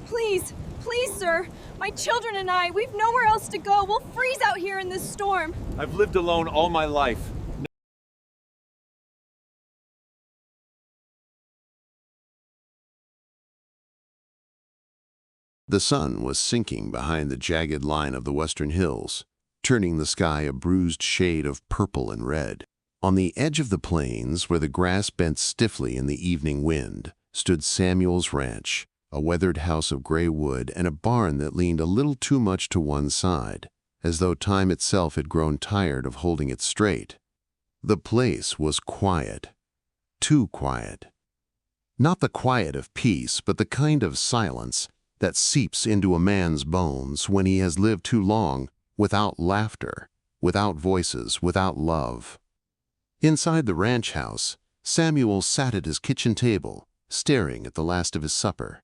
Please, please, sir. My children and I, we've nowhere else to go. We'll freeze out here in this storm. I've lived alone all my life. The sun was sinking behind the jagged line of the western hills, turning the sky a bruised shade of purple and red. On the edge of the plains, where the grass bent stiffly in the evening wind, stood Samuel's ranch, a weathered house of gray wood and a barn that leaned a little too much to one side, as though time itself had grown tired of holding it straight. The place was quiet. Too quiet. Not the quiet of peace, but the kind of silence that seeps into a man's bones when he has lived too long without laughter, without voices, without love. Inside the ranch house, Samuel sat at his kitchen table, staring at the last of his supper.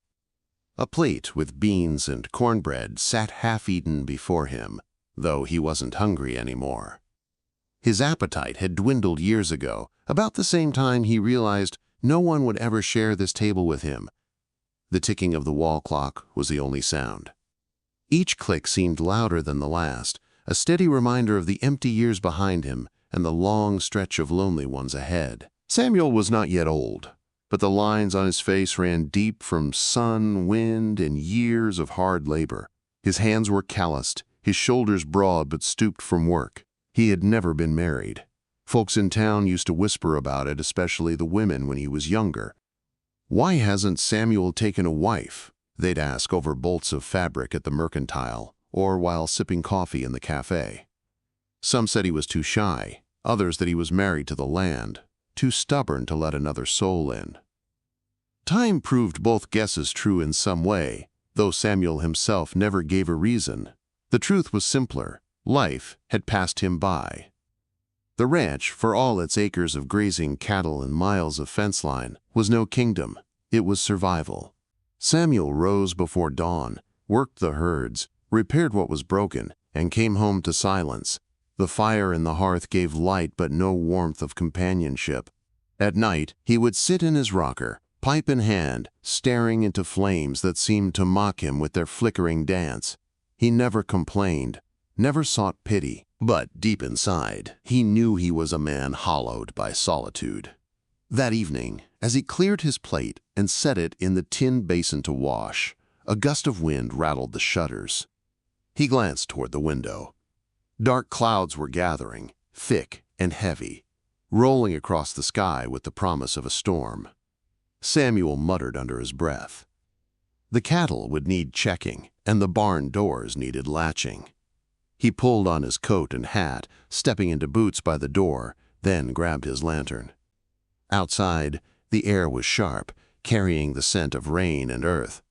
A plate with beans and cornbread sat half-eaten before him, though he wasn't hungry anymore. His appetite had dwindled years ago, about the same time he realized no one would ever share this table with him. The ticking of the wall clock was the only sound. Each click seemed louder than the last, a steady reminder of the empty years behind him and the long stretch of lonely ones ahead. Samuel was not yet old, but the lines on his face ran deep from sun, wind, and years of hard labor. His hands were calloused, his shoulders broad but stooped from work. He had never been married. Folks in town used to whisper about it, especially the women when he was younger. "Why hasn't Samuel taken a wife?" they'd ask over bolts of fabric at the mercantile, or while sipping coffee in the cafe. Some said he was too shy, others that he was married to the land, too stubborn to let another soul in. Time proved both guesses true in some way, though Samuel himself never gave a reason. The truth was simpler. Life had passed him by. The ranch, for all its acres of grazing cattle and miles of fence line, was no kingdom. It was survival. Samuel rose before dawn, worked the herds, repaired what was broken, and came home to silence. The fire in the hearth gave light but no warmth of companionship. At night, he would sit in his rocker, pipe in hand, staring into flames that seemed to mock him with their flickering dance. He never complained, never sought pity, but deep inside, he knew he was a man hollowed by solitude. That evening, as he cleared his plate and set it in the tin basin to wash, a gust of wind rattled the shutters. He glanced toward the window. Dark clouds were gathering, thick and heavy, rolling across the sky with the promise of a storm. Samuel muttered under his breath. The cattle would need checking, and the barn doors needed latching. He pulled on his coat and hat, stepping into boots by the door, then grabbed his lantern. Outside, the air was sharp, carrying the scent of rain and earth.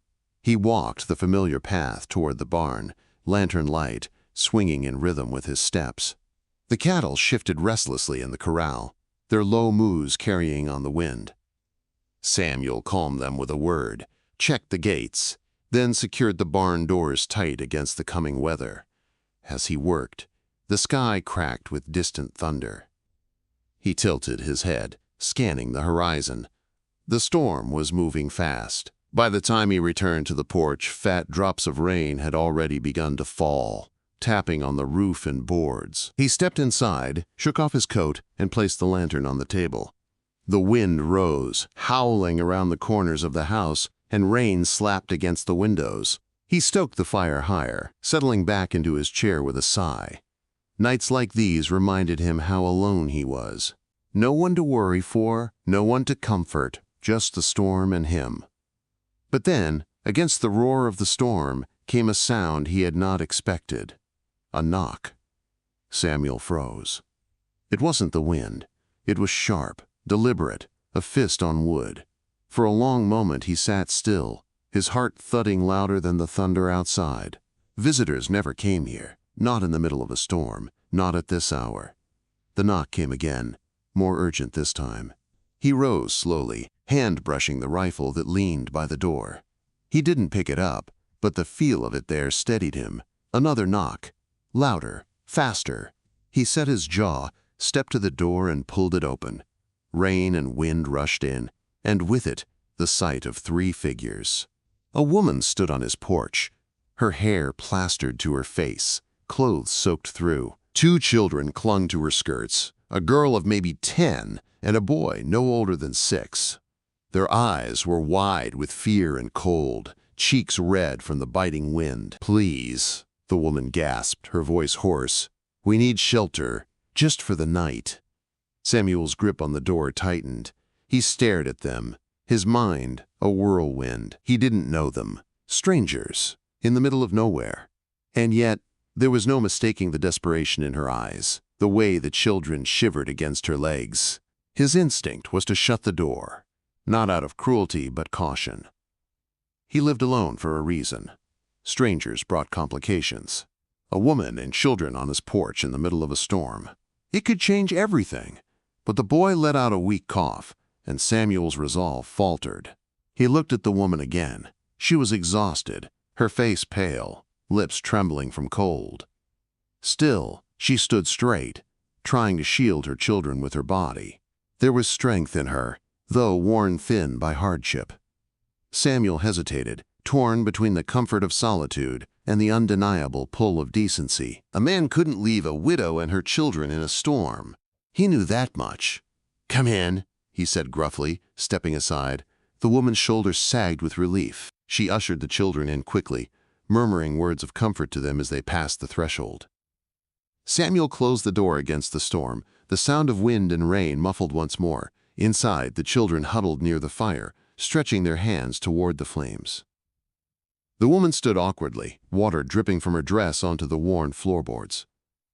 He walked the familiar path toward the barn, lantern light, swinging in rhythm with his steps. The cattle shifted restlessly in the corral, their low moos carrying on the wind. Samuel calmed them with a word, checked the gates, then secured the barn doors tight against the coming weather. As he worked, the sky cracked with distant thunder. He tilted his head, scanning the horizon. The storm was moving fast. By the time he returned to the porch, fat drops of rain had already begun to fall, tapping on the roof and boards. He stepped inside, shook off his coat, and placed the lantern on the table. The wind rose, howling around the corners of the house, and rain slapped against the windows. He stoked the fire higher, settling back into his chair with a sigh. Nights like these reminded him how alone he was. No one to worry for, no one to comfort, just the storm and him. But then, against the roar of the storm, came a sound he had not expected. A knock. Samuel froze. It wasn't the wind. It was sharp, deliberate, a fist on wood. For a long moment he sat still, his heart thudding louder than the thunder outside. Visitors never came here, not in the middle of a storm, not at this hour. The knock came again, more urgent this time. He rose slowly, hand brushing the rifle that leaned by the door. He didn't pick it up, but the feel of it there steadied him. Another knock. Louder, faster. He set his jaw, stepped to the door and pulled it open. Rain and wind rushed in, and with it, the sight of 3 figures. A woman stood on his porch, her hair plastered to her face, clothes soaked through. 2 children clung to her skirts, a girl of maybe 10 and a boy no older than 6. Their eyes were wide with fear and cold, cheeks red from the biting wind. "Please," the woman gasped, her voice hoarse. "We need shelter, just for the night." Samuel's grip on the door tightened. He stared at them, his mind a whirlwind. He didn't know them. Strangers, in the middle of nowhere. And yet, there was no mistaking the desperation in her eyes, the way the children shivered against her legs. His instinct was to shut the door, not out of cruelty but caution. He lived alone for a reason. Strangers brought complications. A woman and children on his porch in the middle of a storm. It could change everything. But the boy let out a weak cough, and Samuel's resolve faltered. He looked at the woman again. She was exhausted, her face pale, lips trembling from cold. Still, she stood straight, trying to shield her children with her body. There was strength in her, though worn thin by hardship. Samuel hesitated, torn between the comfort of solitude and the undeniable pull of decency. A man couldn't leave a widow and her children in a storm. He knew that much. "Come in," he said gruffly, stepping aside. The woman's shoulders sagged with relief. She ushered the children in quickly, murmuring words of comfort to them as they passed the threshold. Samuel closed the door against the storm. The sound of wind and rain muffled once more. Inside, the children huddled near the fire, stretching their hands toward the flames. The woman stood awkwardly, water dripping from her dress onto the worn floorboards.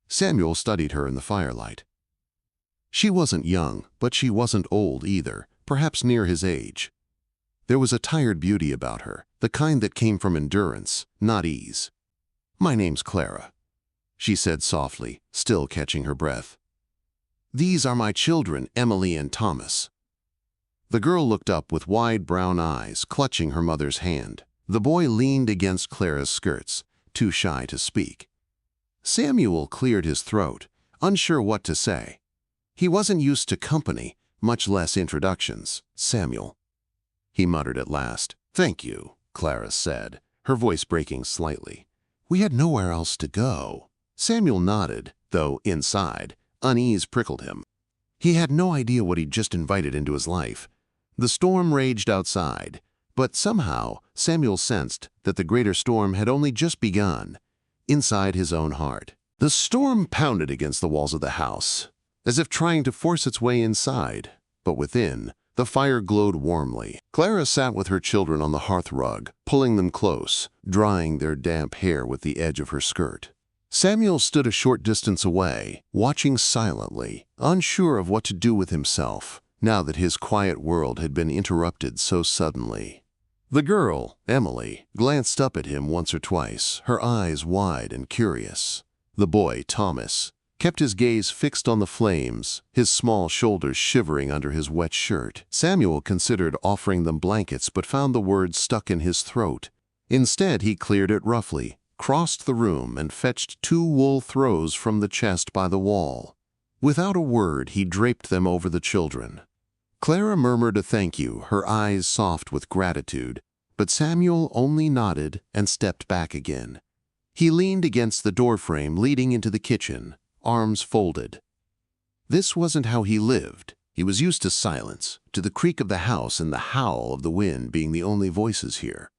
Samuel studied her in the firelight. She wasn't young, but she wasn't old either, perhaps near his age. There was a tired beauty about her, the kind that came from endurance, not ease. "My name's Clara," she said softly, still catching her breath. "These are my children, Emily and Thomas." The girl looked up with wide brown eyes, clutching her mother's hand. The boy leaned against Clara's skirts, too shy to speak. Samuel cleared his throat, unsure what to say. He wasn't used to company, much less introductions. "Samuel," he muttered at last. "Thank you," Clara said, her voice breaking slightly. "We had nowhere else to go." Samuel nodded, though inside, unease prickled him. He had no idea what he'd just invited into his life. The storm raged outside, but somehow Samuel sensed that the greater storm had only just begun, inside his own heart. The storm pounded against the walls of the house, as if trying to force its way inside, but within, the fire glowed warmly. Clara sat with her children on the hearth rug, pulling them close, drying their damp hair with the edge of her skirt. Samuel stood a short distance away, watching silently, unsure of what to do with himself, now that his quiet world had been interrupted so suddenly. The girl, Emily, glanced up at him once or twice, her eyes wide and curious. The boy, Thomas, kept his gaze fixed on the flames, his small shoulders shivering under his wet shirt. Samuel considered offering them blankets but found the words stuck in his throat. Instead, he cleared it roughly, crossed the room, and fetched 2 wool throws from the chest by the wall. Without a word, he draped them over the children. Clara murmured a thank you, her eyes soft with gratitude, but Samuel only nodded and stepped back again. He leaned against the doorframe leading into the kitchen, arms folded. This wasn't how he lived. He was used to silence, to the creak of the house and the howl of the wind being the only voices here.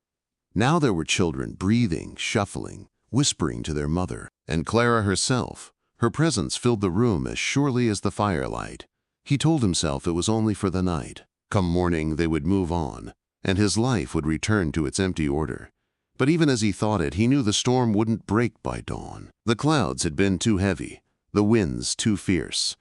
Now there were children breathing, shuffling, whispering to their mother, and Clara herself. Her presence filled the room as surely as the firelight. He told himself it was only for the night. Come morning they would move on, and his life would return to its empty order. But even as he thought it, he knew the storm wouldn't break by dawn. The clouds had been too heavy, the winds too fierce.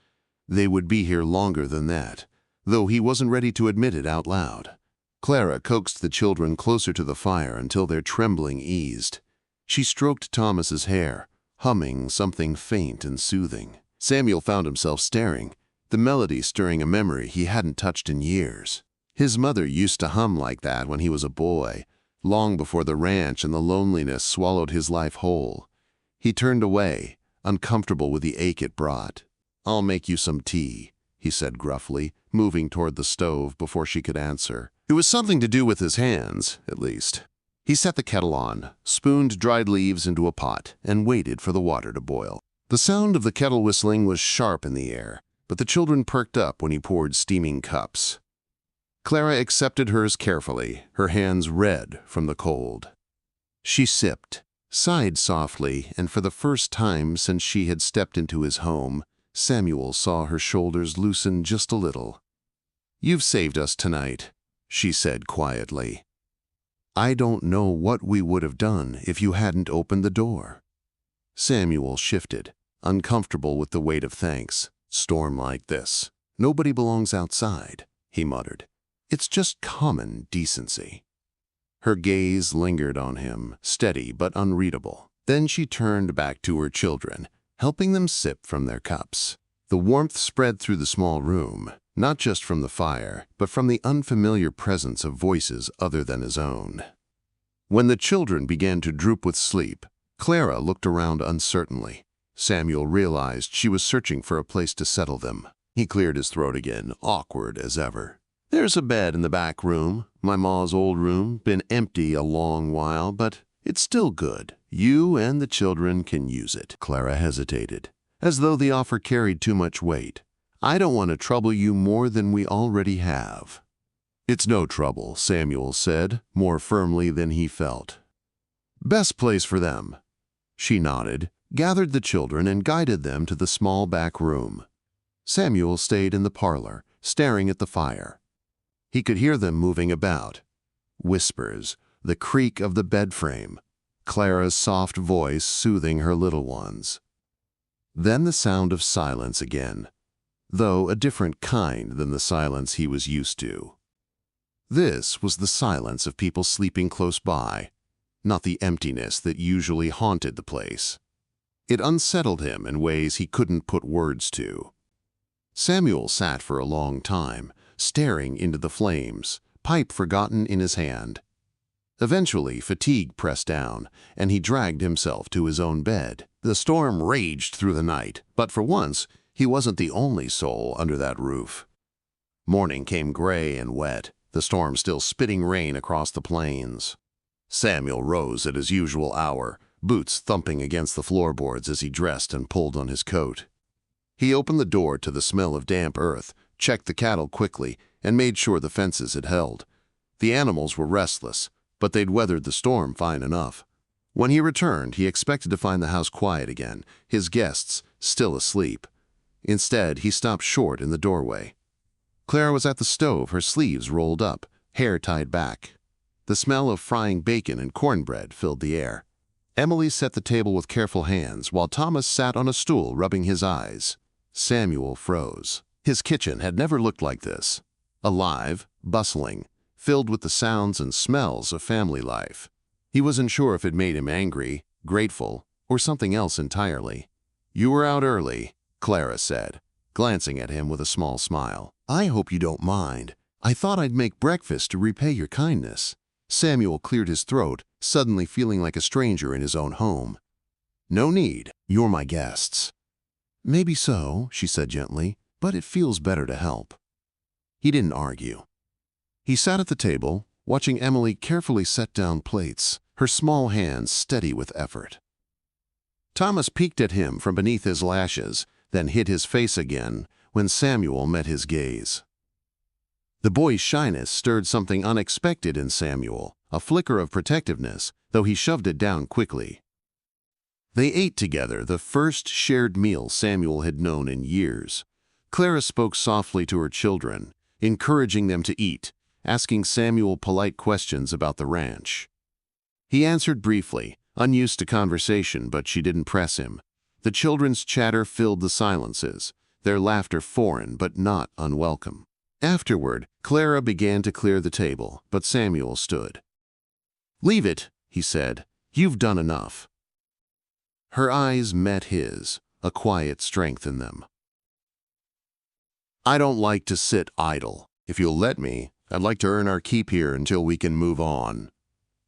They would be here longer than that, though he wasn't ready to admit it out loud. Clara coaxed the children closer to the fire until their trembling eased. She stroked Thomas's hair, humming something faint and soothing. Samuel found himself staring, the melody stirring a memory he hadn't touched in years. His mother used to hum like that when he was a boy, long before the ranch and the loneliness swallowed his life whole. He turned away, uncomfortable with the ache it brought. "I'll make you some tea," he said gruffly, moving toward the stove before she could answer. It was something to do with his hands, at least. He set the kettle on, spooned dried leaves into a pot, and waited for the water to boil. The sound of the kettle whistling was sharp in the air, but the children perked up when he poured steaming cups. Clara accepted hers carefully, her hands red from the cold. She sipped, sighed softly, and for the first time since she had stepped into his home, Samuel saw her shoulders loosen just a little. "You've saved us tonight," she said quietly. "I don't know what we would have done if you hadn't opened the door." Samuel shifted, uncomfortable with the weight of thanks. "Storm like this. Nobody belongs outside," he muttered. "It's just common decency." Her gaze lingered on him, steady but unreadable. Then she turned back to her children, helping them sip from their cups. The warmth spread through the small room, not just from the fire, but from the unfamiliar presence of voices other than his own. When the children began to droop with sleep, Clara looked around uncertainly. Samuel realized she was searching for a place to settle them. He cleared his throat again, awkward as ever. "There's a bed in the back room, my ma's old room, been empty a long while, but it's still good. You and the children can use it." Clara hesitated, as though the offer carried too much weight. "I don't want to trouble you more than we already have." "It's no trouble," Samuel said, more firmly than he felt. "Best place for them." She nodded, gathered the children, and guided them to the small back room. Samuel stayed in the parlor, staring at the fire. He could hear them moving about. Whispers, the creak of the bed frame, Clara's soft voice soothing her little ones. Then the sound of silence again, though a different kind than the silence he was used to. This was the silence of people sleeping close by, not the emptiness that usually haunted the place. It unsettled him in ways he couldn't put words to. Samuel sat for a long time, staring into the flames, pipe forgotten in his hand. Eventually, fatigue pressed down, and he dragged himself to his own bed. The storm raged through the night, but for once, he wasn't the only soul under that roof. Morning came gray and wet, the storm still spitting rain across the plains. Samuel rose at his usual hour, boots thumping against the floorboards as he dressed and pulled on his coat. He opened the door to the smell of damp earth, checked the cattle quickly, and made sure the fences had held. The animals were restless, but they'd weathered the storm fine enough. When he returned, he expected to find the house quiet again, his guests still asleep. Instead, he stopped short in the doorway. Clara was at the stove, her sleeves rolled up, hair tied back. The smell of frying bacon and cornbread filled the air. Emily set the table with careful hands, while Thomas sat on a stool rubbing his eyes. Samuel froze. His kitchen had never looked like this. Alive, bustling, filled with the sounds and smells of family life. He wasn't sure if it made him angry, grateful, or something else entirely. "You were out early," Clara said, glancing at him with a small smile. "I hope you don't mind. I thought I'd make breakfast to repay your kindness." Samuel cleared his throat, suddenly feeling like a stranger in his own home. "No need. You're my guests." "Maybe so," she said gently, "but it feels better to help." He didn't argue. He sat at the table, watching Emily carefully set down plates, her small hands steady with effort. Thomas peeked at him from beneath his lashes, then hid his face again when Samuel met his gaze. The boy's shyness stirred something unexpected in Samuel, a flicker of protectiveness, though he shoved it down quickly. They ate together, the first shared meal Samuel had known in years. Clara spoke softly to her children, encouraging them to eat, asking Samuel polite questions about the ranch. He answered briefly, unused to conversation, but she didn't press him. The children's chatter filled the silences, their laughter foreign but not unwelcome. Afterward, Clara began to clear the table, but Samuel stood. "Leave it," he said. "You've done enough." Her eyes met his, a quiet strength in them. "I don't like to sit idle. If you'll let me, I'd like to earn our keep here until we can move on."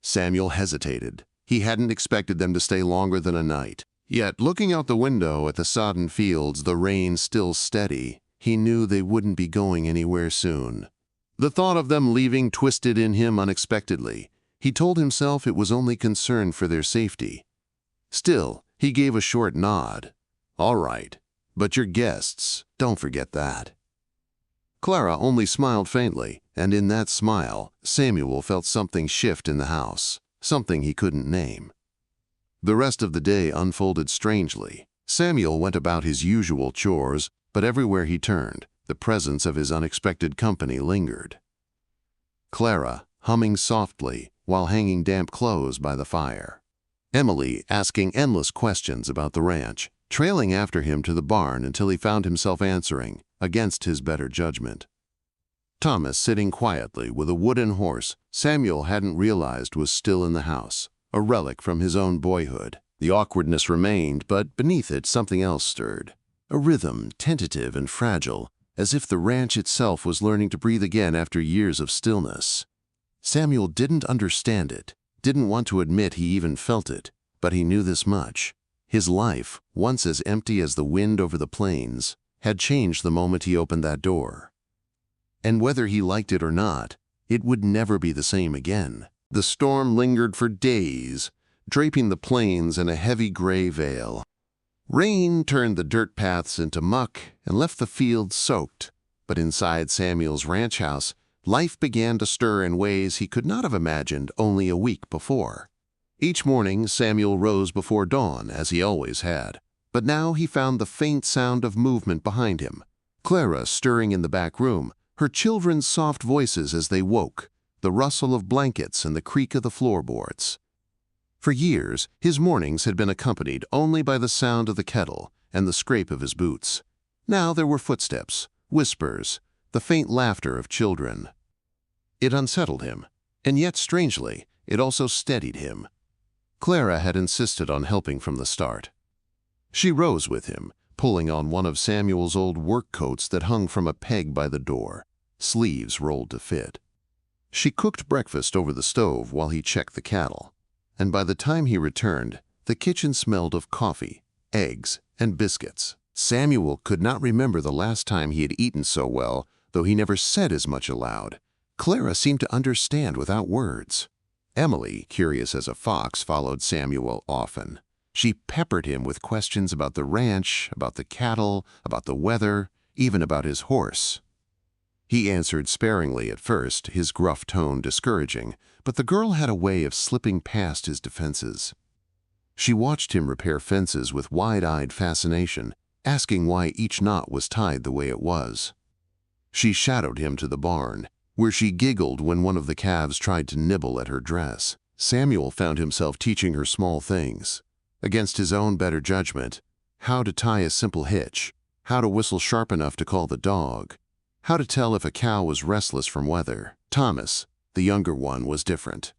Samuel hesitated. He hadn't expected them to stay longer than a night. Yet, looking out the window at the sodden fields, the rain still steady, he knew they wouldn't be going anywhere soon. The thought of them leaving twisted in him unexpectedly. He told himself it was only concern for their safety. Still, he gave a short nod. "All right, but your guests, don't forget that." Clara only smiled faintly, and in that smile, Samuel felt something shift in the house, something he couldn't name. The rest of the day unfolded strangely. Samuel went about his usual chores, but everywhere he turned, the presence of his unexpected company lingered. Clara, humming softly while hanging damp clothes by the fire. Emily, asking endless questions about the ranch, trailing after him to the barn until he found himself answering, against his better judgment. Thomas, sitting quietly with a wooden horse Samuel hadn't realized was still in the house, a relic from his own boyhood. The awkwardness remained, but beneath it something else stirred. A rhythm, tentative and fragile, as if the ranch itself was learning to breathe again after years of stillness. Samuel didn't understand it, didn't want to admit he even felt it, but he knew this much. His life, once as empty as the wind over the plains, had changed the moment he opened that door. And whether he liked it or not, it would never be the same again. The storm lingered for days, draping the plains in a heavy gray veil. Rain turned the dirt paths into muck and left the fields soaked, but inside Samuel's ranch house, life began to stir in ways he could not have imagined only a week before. Each morning, Samuel rose before dawn, as he always had, but now he found the faint sound of movement behind him. Clara stirring in the back room, her children's soft voices as they woke, the rustle of blankets and the creak of the floorboards. For years, his mornings had been accompanied only by the sound of the kettle and the scrape of his boots. Now there were footsteps, whispers, the faint laughter of children. It unsettled him, and yet strangely, it also steadied him. Clara had insisted on helping from the start. She rose with him, pulling on one of Samuel's old work coats that hung from a peg by the door, sleeves rolled to fit. She cooked breakfast over the stove while he checked the cattle, and by the time he returned, the kitchen smelled of coffee, eggs, and biscuits. Samuel could not remember the last time he had eaten so well, though he never said as much aloud. Clara seemed to understand without words. Emily, curious as a fox, followed Samuel often. She peppered him with questions about the ranch, about the cattle, about the weather, even about his horse. He answered sparingly at first, his gruff tone discouraging, but the girl had a way of slipping past his defenses. She watched him repair fences with wide-eyed fascination, asking why each knot was tied the way it was. She shadowed him to the barn, where she giggled when one of the calves tried to nibble at her dress. Samuel found himself teaching her small things. Against his own better judgment, how to tie a simple hitch, how to whistle sharp enough to call the dog, how to tell if a cow was restless from weather. Thomas, the younger one, was different.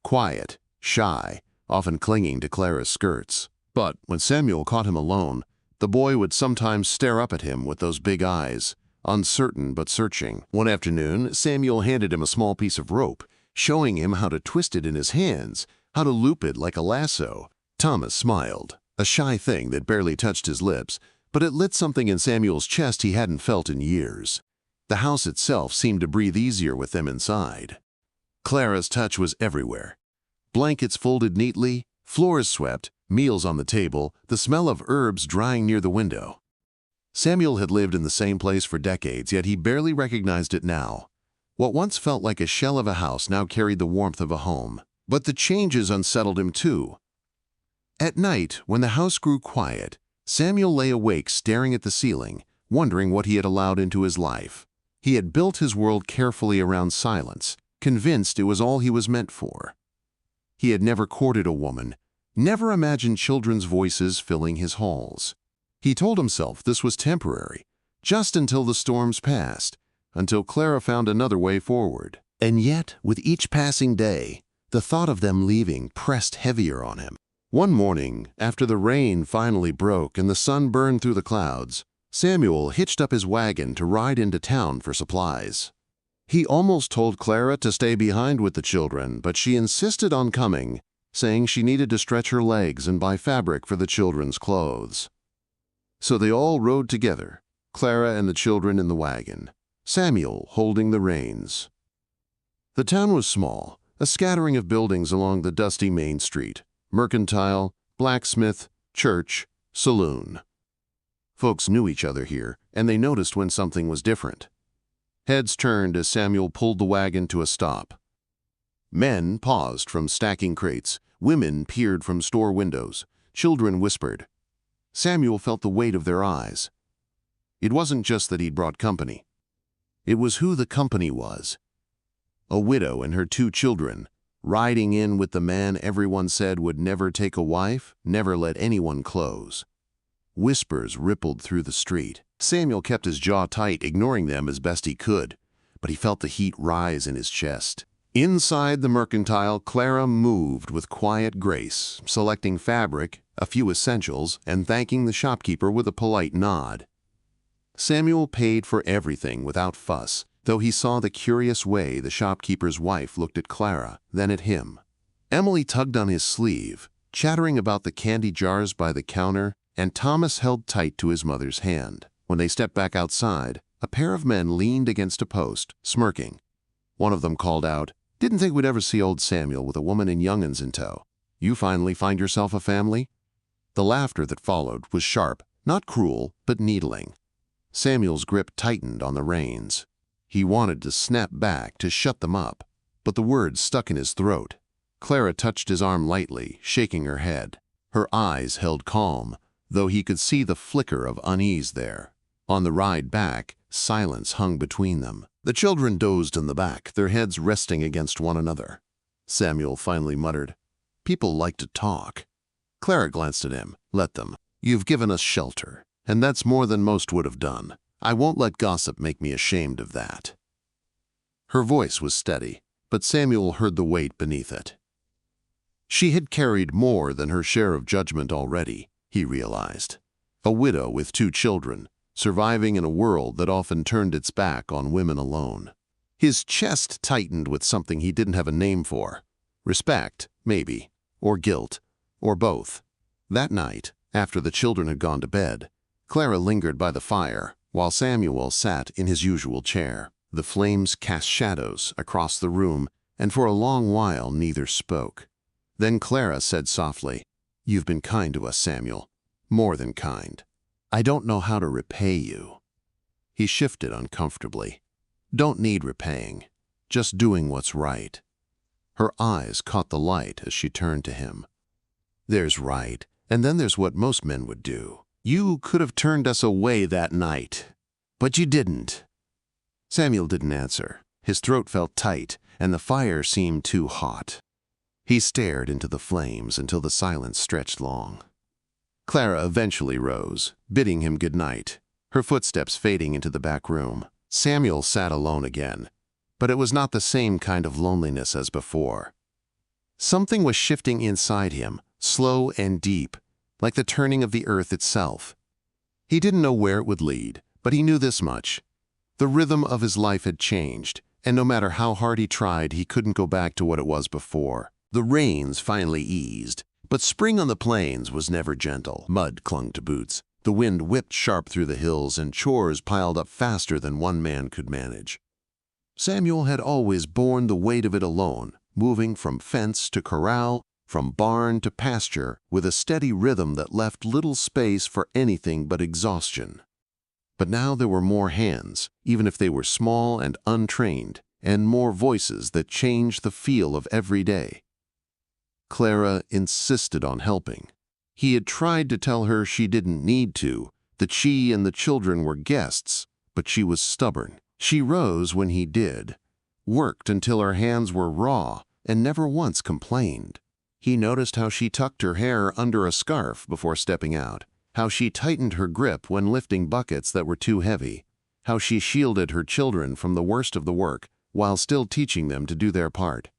Quiet, shy, often clinging to Clara's skirts. But when Samuel caught him alone, the boy would sometimes stare up at him with those big eyes, uncertain but searching. One afternoon, Samuel handed him a small piece of rope, showing him how to twist it in his hands, how to loop it like a lasso. Thomas smiled, a shy thing that barely touched his lips, but it lit something in Samuel's chest he hadn't felt in years. The house itself seemed to breathe easier with them inside. Clara's touch was everywhere. Blankets folded neatly, floors swept, meals on the table, the smell of herbs drying near the window. Samuel had lived in the same place for decades, yet he barely recognized it now. What once felt like a shell of a house now carried the warmth of a home. But the changes unsettled him too. At night, when the house grew quiet, Samuel lay awake staring at the ceiling, wondering what he had allowed into his life. He had built his world carefully around silence, convinced it was all he was meant for. He had never courted a woman, never imagined children's voices filling his halls. He told himself this was temporary, just until the storms passed, until Clara found another way forward. And yet, with each passing day, the thought of them leaving pressed heavier on him. One morning, after the rain finally broke and the sun burned through the clouds, Samuel hitched up his wagon to ride into town for supplies. He almost told Clara to stay behind with the children, but she insisted on coming, saying she needed to stretch her legs and buy fabric for the children's clothes. So they all rode together, Clara and the children in the wagon, Samuel holding the reins. The town was small, A scattering of buildings along the dusty main street. Mercantile, blacksmith, church, saloon. Folks knew each other here, and they noticed when something was different. Heads turned as Samuel pulled the wagon to a stop. Men paused from stacking crates. Women peered from store windows. Children whispered. Samuel felt the weight of their eyes. It wasn't just that he'd brought company. It was who the company was. A widow and her 2 children, riding in with the man everyone said would never take a wife, never let anyone close. Whispers rippled through the street. Samuel kept his jaw tight, ignoring them as best he could, but he felt the heat rise in his chest. Inside the mercantile, Clara moved with quiet grace, selecting fabric, a few essentials, and thanking the shopkeeper with a polite nod. Samuel paid for everything without fuss, though he saw the curious way the shopkeeper's wife looked at Clara, then at him. Emily tugged on his sleeve, chattering about the candy jars by the counter, and Thomas held tight to his mother's hand. When they stepped back outside, a pair of men leaned against a post, smirking. One of them called out, "Didn't think we'd ever see old Samuel with a woman and young'uns in tow. You finally find yourself a family?" The laughter that followed was sharp, not cruel, but needling. Samuel's grip tightened on the reins. He wanted to snap back to shut them up, but the words stuck in his throat. Clara touched his arm lightly, shaking her head. Her eyes held calm, though he could see the flicker of unease there. On the ride back, silence hung between them. The children dozed in the back, their heads resting against one another. Samuel finally muttered, "People like to talk." Clara glanced at him. "Let them. You've given us shelter, and that's more than most would have done. I won't let gossip make me ashamed of that." Her voice was steady, but Samuel heard the weight beneath it. She had carried more than her share of judgment already, he realized. A widow with 2 children, surviving in a world that often turned its back on women alone. His chest tightened with something he didn't have a name for. Respect, maybe, or guilt, or both. That night, after the children had gone to bed, Clara lingered by the fire, while Samuel sat in his usual chair. The flames cast shadows across the room, and for a long while neither spoke. Then Clara said softly, "You've been kind to us, Samuel. More than kind. I don't know how to repay you." He shifted uncomfortably. "Don't need repaying. Just doing what's right." Her eyes caught the light as she turned to him. "There's right, and then there's what most men would do. You could have turned us away that night, but you didn't." Samuel didn't answer. His throat felt tight, and the fire seemed too hot. He stared into the flames until the silence stretched long. Clara eventually rose, bidding him good night, her footsteps fading into the back room. Samuel sat alone again, but it was not the same kind of loneliness as before. Something was shifting inside him, slow and deep, like the turning of the earth itself. He didn't know where it would lead, but he knew this much. The rhythm of his life had changed, and no matter how hard he tried, he couldn't go back to what it was before. The rains finally eased, but spring on the plains was never gentle. Mud clung to boots. The wind whipped sharp through the hills, and chores piled up faster than one man could manage. Samuel had always borne the weight of it alone, moving from fence to corral, from barn to pasture, with a steady rhythm that left little space for anything but exhaustion. But now there were more hands, even if they were small and untrained, and more voices that changed the feel of every day. Clara insisted on helping. He had tried to tell her she didn't need to, that she and the children were guests, but she was stubborn. She rose when he did, worked until her hands were raw, and never once complained. He noticed how she tucked her hair under a scarf before stepping out, how she tightened her grip when lifting buckets that were too heavy, how she shielded her children from the worst of the work while still teaching them to do their part.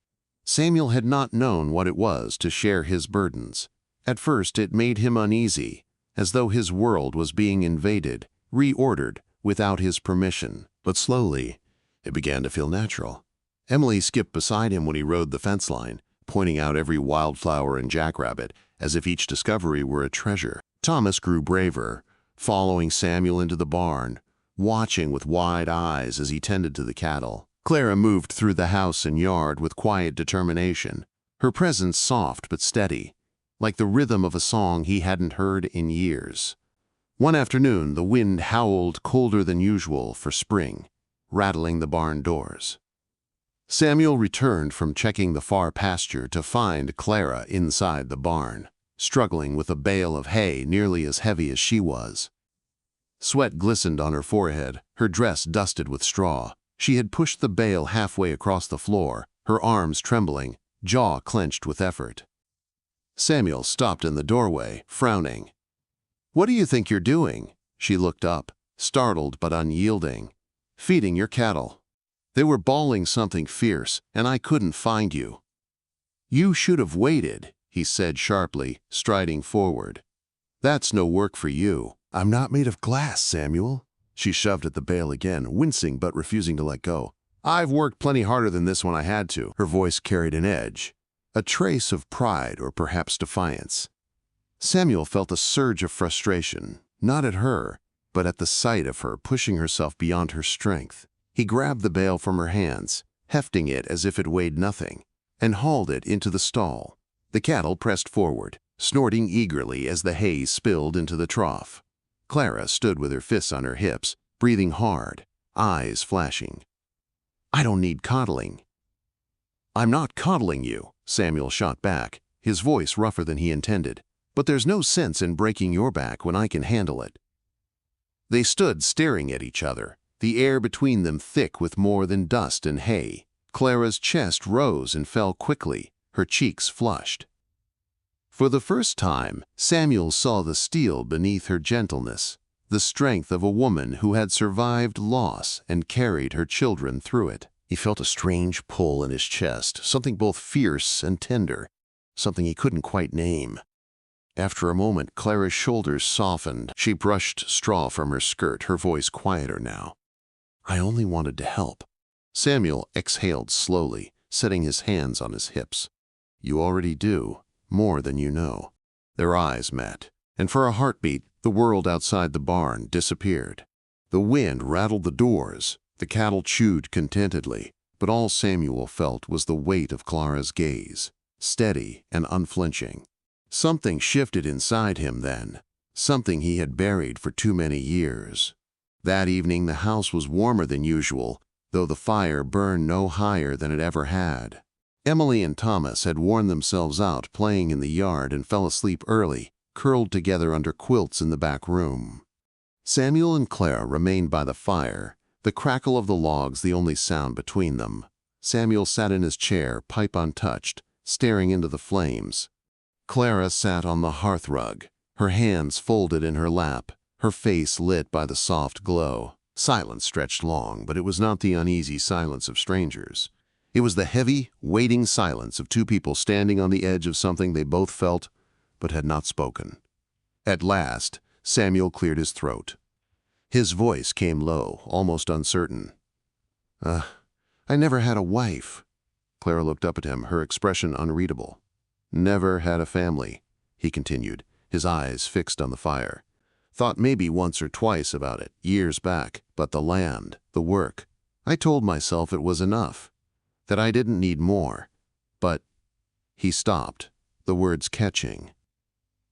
Samuel had not known what it was to share his burdens. At first it made him uneasy, as though his world was being invaded, reordered, without his permission. But slowly, it began to feel natural. Emily skipped beside him when he rode the fence line, pointing out every wildflower and jackrabbit, as if each discovery were a treasure. Thomas grew braver, following Samuel into the barn, watching with wide eyes as he tended to the cattle. Clara moved through the house and yard with quiet determination, her presence soft but steady, like the rhythm of a song he hadn't heard in years. One afternoon, the wind howled colder than usual for spring, rattling the barn doors. Samuel returned from checking the far pasture to find Clara inside the barn, struggling with a bale of hay nearly as heavy as she was. Sweat glistened on her forehead, her dress dusted with straw. She had pushed the bale halfway across the floor, her arms trembling, jaw clenched with effort. Samuel stopped in the doorway, frowning. "What do you think you're doing?" She looked up, startled but unyielding. "Feeding your cattle. They were bawling something fierce, and I couldn't find you." "You should have waited," he said sharply, striding forward. "That's no work for you." "I'm not made of glass, Samuel." She shoved at the bale again, wincing but refusing to let go. "I've worked plenty harder than this when I had to." Her voice carried an edge, a trace of pride or perhaps defiance. Samuel felt a surge of frustration, not at her, but at the sight of her pushing herself beyond her strength. He grabbed the bale from her hands, hefting it as if it weighed nothing, and hauled it into the stall. The cattle pressed forward, snorting eagerly as the hay spilled into the trough. Clara stood with her fists on her hips, breathing hard, eyes flashing. "I don't need coddling." "I'm not coddling you," Samuel shot back, his voice rougher than he intended. "But there's no sense in breaking your back when I can handle it." They stood staring at each other, the air between them thick with more than dust and hay. Clara's chest rose and fell quickly, her cheeks flushed. For the first time, Samuel saw the steel beneath her gentleness, the strength of a woman who had survived loss and carried her children through it. He felt a strange pull in his chest, something both fierce and tender, something he couldn't quite name. After a moment, Clara's shoulders softened. She brushed straw from her skirt, her voice quieter now. "I only wanted to help." Samuel exhaled slowly, setting his hands on his hips. "You already do, more than you know." Their eyes met, and for a heartbeat, the world outside the barn disappeared. The wind rattled the doors, the cattle chewed contentedly, but all Samuel felt was the weight of Clara's gaze, steady and unflinching. Something shifted inside him then, something he had buried for too many years. That evening the house was warmer than usual, though the fire burned no higher than it ever had. Emily and Thomas had worn themselves out playing in the yard and fell asleep early, curled together under quilts in the back room. Samuel and Clara remained by the fire, the crackle of the logs the only sound between them. Samuel sat in his chair, pipe untouched, staring into the flames. Clara sat on the hearthrug, her hands folded in her lap, her face lit by the soft glow. Silence stretched long, but it was not the uneasy silence of strangers. It was the heavy, waiting silence of two people standing on the edge of something they both felt but had not spoken. At last, Samuel cleared his throat. His voice came low, almost uncertain. I never had a wife." Clara looked up at him, her expression unreadable. "Never had a family," he continued, his eyes fixed on the fire. "Thought maybe once or twice about it, years back, but the land, the work. I told myself it was enough, that I didn't need more. But—" He stopped, the words catching.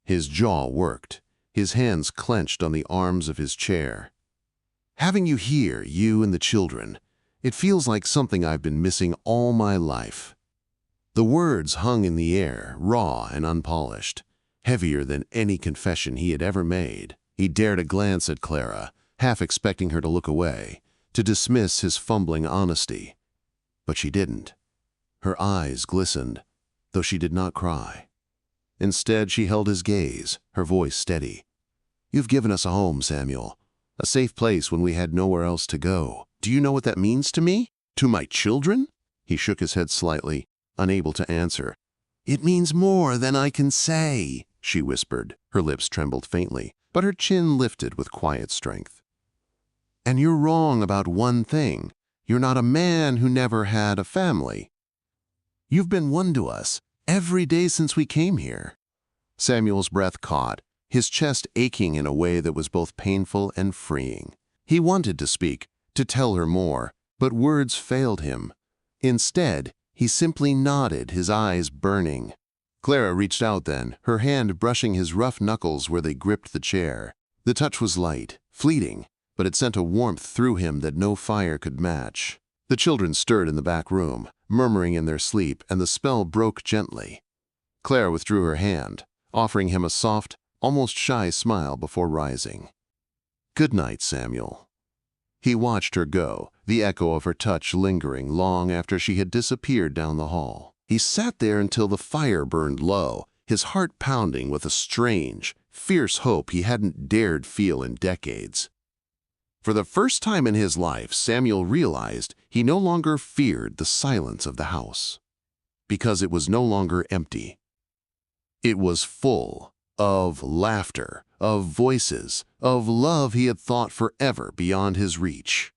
His jaw worked, his hands clenched on the arms of his chair. "Having you here, you and the children, it feels like something I've been missing all my life." The words hung in the air, raw and unpolished, heavier than any confession he had ever made. He dared a glance at Clara, half expecting her to look away, to dismiss his fumbling honesty. But she didn't. Her eyes glistened, though she did not cry. Instead, she held his gaze, her voice steady. "You've given us a home, Samuel, a safe place when we had nowhere else to go. Do you know what that means to me? To my children?" He shook his head slightly, unable to answer. "It means more than I can say," she whispered. Her lips trembled faintly, but her chin lifted with quiet strength. "And you're wrong about one thing. You're not a man who never had a family. You've been one to us, every day since we came here." Samuel's breath caught, his chest aching in a way that was both painful and freeing. He wanted to speak, to tell her more, But words failed him. Instead, he simply nodded, his eyes burning. Clara reached out then, her hand brushing his rough knuckles where they gripped the chair. The touch was light, fleeting, but it sent a warmth through him that no fire could match. The children stirred in the back room, murmuring in their sleep, and the spell broke gently. Clara withdrew her hand, offering him a soft, almost shy smile before rising. "Good night, Samuel." He watched her go, the echo of her touch lingering long after she had disappeared down the hall. He sat there until the fire burned low, his heart pounding with a strange, fierce hope he hadn't dared feel in decades. For the first time in his life, Samuel realized he no longer feared the silence of the house, because it was no longer empty. It was full of laughter, of voices, of love he had thought forever beyond his reach.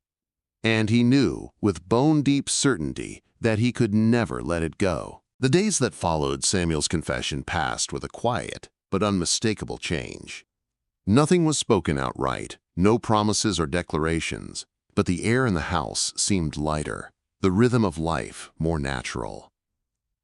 And he knew, with bone-deep certainty, that he could never let it go. The days that followed Samuel's confession passed with a quiet but unmistakable change. Nothing was spoken outright, no promises or declarations, but the air in the house seemed lighter, the rhythm of life more natural.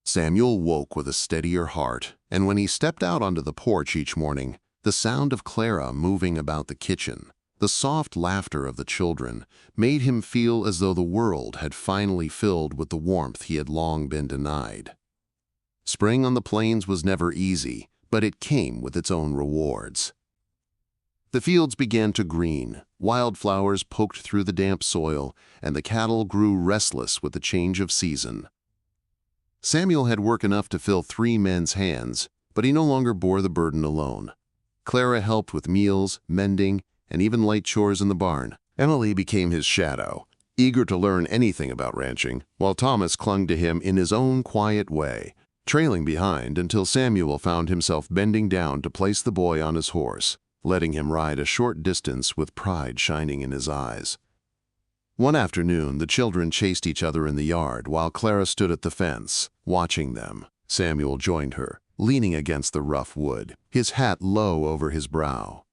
Samuel woke with a steadier heart, and when he stepped out onto the porch each morning, the sound of Clara moving about the kitchen, the soft laughter of the children, made him feel as though the world had finally filled with the warmth he had long been denied. Spring on the plains was never easy, but it came with its own rewards. The fields began to green, wildflowers poked through the damp soil, and the cattle grew restless with the change of season. Samuel had work enough to fill 3 men's hands, but he no longer bore the burden alone. Clara helped with meals, mending, and even light chores in the barn. Emily became his shadow, eager to learn anything about ranching, while Thomas clung to him in his own quiet way, trailing behind until Samuel found himself bending down to place the boy on his horse, letting him ride a short distance with pride shining in his eyes. One afternoon, the children chased each other in the yard while Clara stood at the fence, watching them. Samuel joined her, leaning against the rough wood, his hat low over his brow.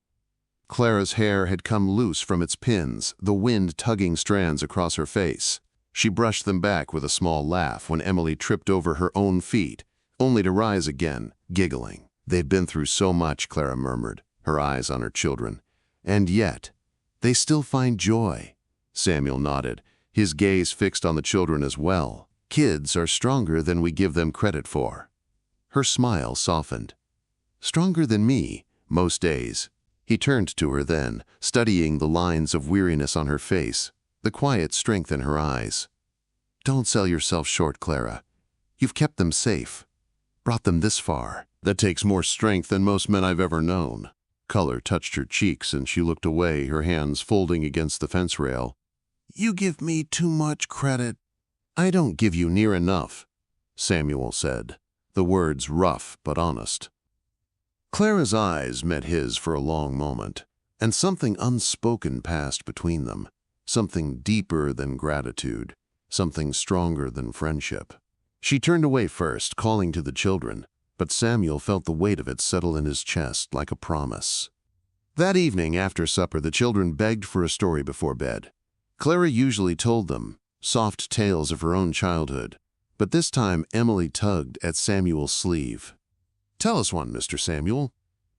Clara's hair had come loose from its pins, the wind tugging strands across her face. She brushed them back with a small laugh when Emily tripped over her own feet, only to rise again, giggling. "They've been through so much," Clara murmured, her eyes on her children. "And yet, they still find joy." Samuel nodded, his gaze fixed on the children as well. "Kids are stronger than we give them credit for." Her smile softened. "Stronger than me, most days." He turned to her then, studying the lines of weariness on her face, the quiet strength in her eyes. "Don't sell yourself short, Clara. You've kept them safe, brought them this far. That takes more strength than most men I've ever known." Color touched her cheeks and she looked away, her hands folding against the fence rail. "You give me too much credit." "I don't give you near enough," Samuel said, the words rough but honest. Clara's eyes met his for a long moment, and something unspoken passed between them, something deeper than gratitude, something stronger than friendship. She turned away first, calling to the children, but Samuel felt the weight of it settle in his chest like a promise. That evening after supper, the children begged for a story before bed. Clara usually told them, soft tales of her own childhood, but this time Emily tugged at Samuel's sleeve. "Tell us one, Mr. Samuel."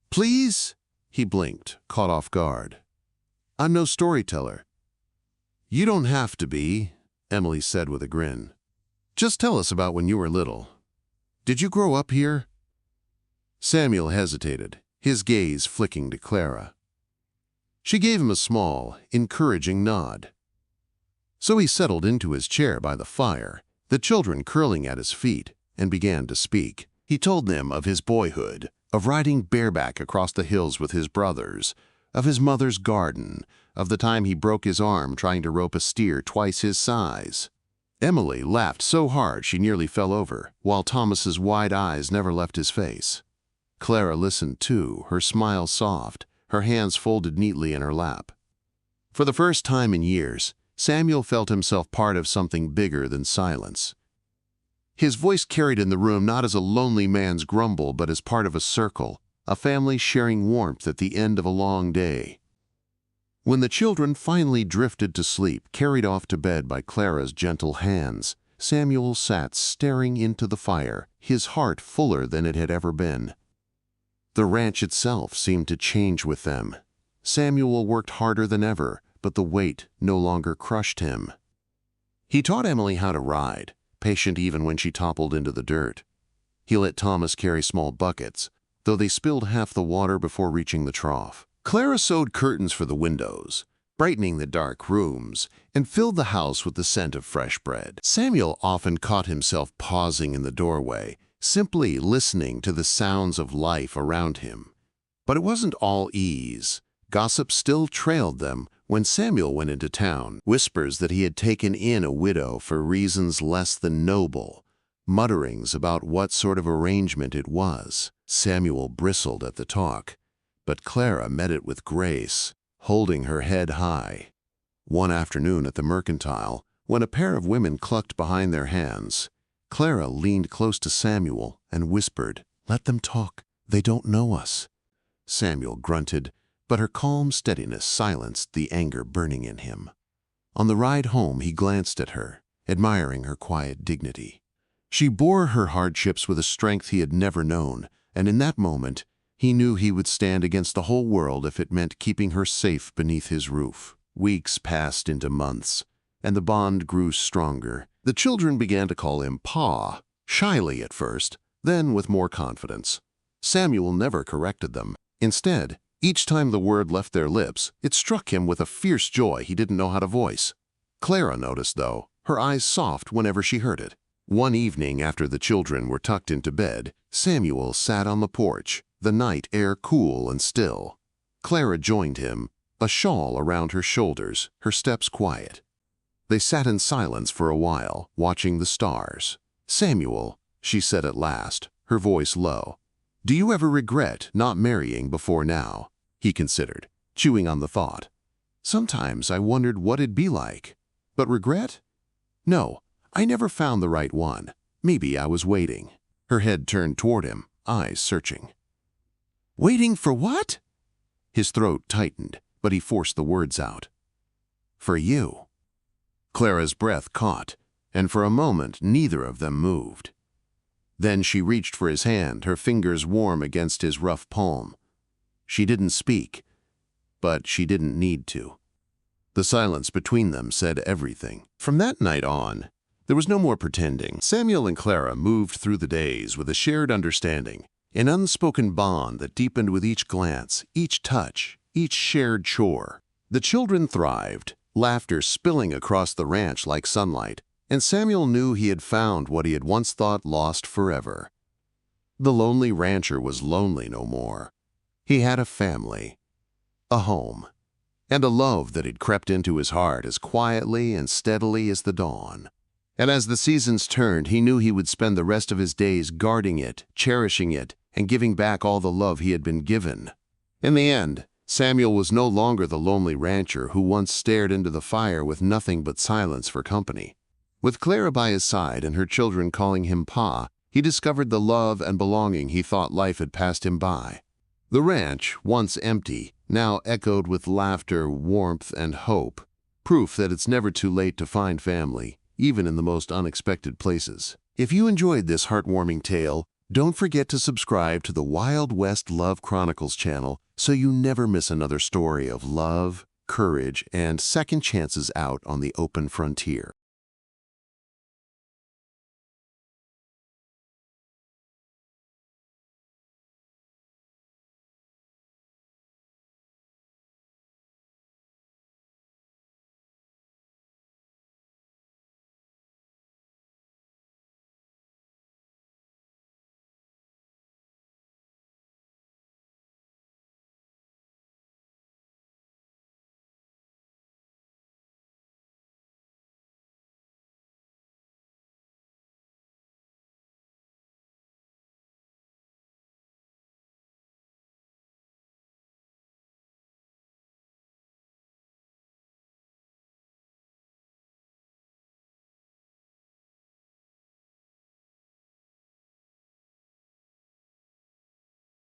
"Please?" He blinked, caught off guard. "I'm no storyteller." "You don't have to be," Emily said with a grin. "Just tell us about when you were little. Did you grow up here?" Samuel hesitated, his gaze flicking to Clara. She gave him a small, encouraging nod. So he settled into his chair by the fire, the children curling at his feet, and began to speak. He told them of his boyhood, of riding bareback across the hills with his brothers, of his mother's garden, of the time he broke his arm trying to rope a steer twice his size. Emily laughed so hard she nearly fell over, while Thomas's wide eyes never left his face. Clara listened too, her smile soft, her hands folded neatly in her lap. For the first time in years, Samuel felt himself part of something bigger than silence. His voice carried in the room not as a lonely man's grumble, but as part of a circle, a family sharing warmth at the end of a long day. When the children finally drifted to sleep, carried off to bed by Clara's gentle hands, Samuel sat staring into the fire, his heart fuller than it had ever been. The ranch itself seemed to change with them. Samuel worked harder than ever, but the weight no longer crushed him. He taught Emily how to ride, patient even when she toppled into the dirt. He let Thomas carry small buckets, though they spilled half the water before reaching the trough. Clara sewed curtains for the windows, brightening the dark rooms, and filled the house with the scent of fresh bread. Samuel often caught himself pausing in the doorway, simply listening to the sounds of life around him. But it wasn't all ease. Gossip still trailed them when Samuel went into town. Whispers that he had taken in a widow for reasons less than noble. Mutterings about what sort of arrangement it was. Samuel bristled at the talk, but Clara met it with grace, holding her head high. One afternoon at the mercantile, when a pair of women clucked behind their hands, Clara leaned close to Samuel and whispered, "Let them talk. They don't know us." Samuel grunted, but her calm steadiness silenced the anger burning in him. On the ride home, he glanced at her, admiring her quiet dignity. She bore her hardships with a strength he had never known, and in that moment, he knew he would stand against the whole world if it meant keeping her safe beneath his roof. Weeks passed into months, and the bond grew stronger. The children began to call him Pa, shyly at first, then with more confidence. Samuel never corrected them. Instead, each time the word left their lips, it struck him with a fierce joy he didn't know how to voice. Clara noticed, though, her eyes soft whenever she heard it. One evening after the children were tucked into bed, Samuel sat on the porch, the night air cool and still. Clara joined him, a shawl around her shoulders, her steps quiet. They sat in silence for a while, watching the stars. "Samuel," she said at last, her voice low, "do you ever regret not marrying before now?" He considered, chewing on the thought. "Sometimes I wondered what it'd be like. But regret? No, I never found the right one. Maybe I was waiting." Her head turned toward him, eyes searching. "Waiting for what?" His throat tightened, but he forced the words out. "For you." Clara's breath caught, and for a moment neither of them moved. Then she reached for his hand, her fingers warm against his rough palm. She didn't speak, but she didn't need to. The silence between them said everything. From that night on, there was no more pretending. Samuel and Clara moved through the days with a shared understanding, an unspoken bond that deepened with each glance, each touch, each shared chore. The children thrived, laughter spilling across the ranch like sunlight, and Samuel knew he had found what he had once thought lost forever. The lonely rancher was lonely no more. He had a family, a home, and a love that had crept into his heart as quietly and steadily as the dawn. And as the seasons turned, he knew he would spend the rest of his days guarding it, cherishing it, and giving back all the love he had been given. In the end, Samuel was no longer the lonely rancher who once stared into the fire with nothing but silence for company. With Clara by his side and her children calling him Pa, he discovered the love and belonging he thought life had passed him by. The ranch, once empty, now echoed with laughter, warmth, and hope, proof that it's never too late to find family, even in the most unexpected places. If you enjoyed this heartwarming tale, don't forget to subscribe to the Wild West Love Chronicles channel so you never miss another story of love, courage, and second chances out on the open frontier.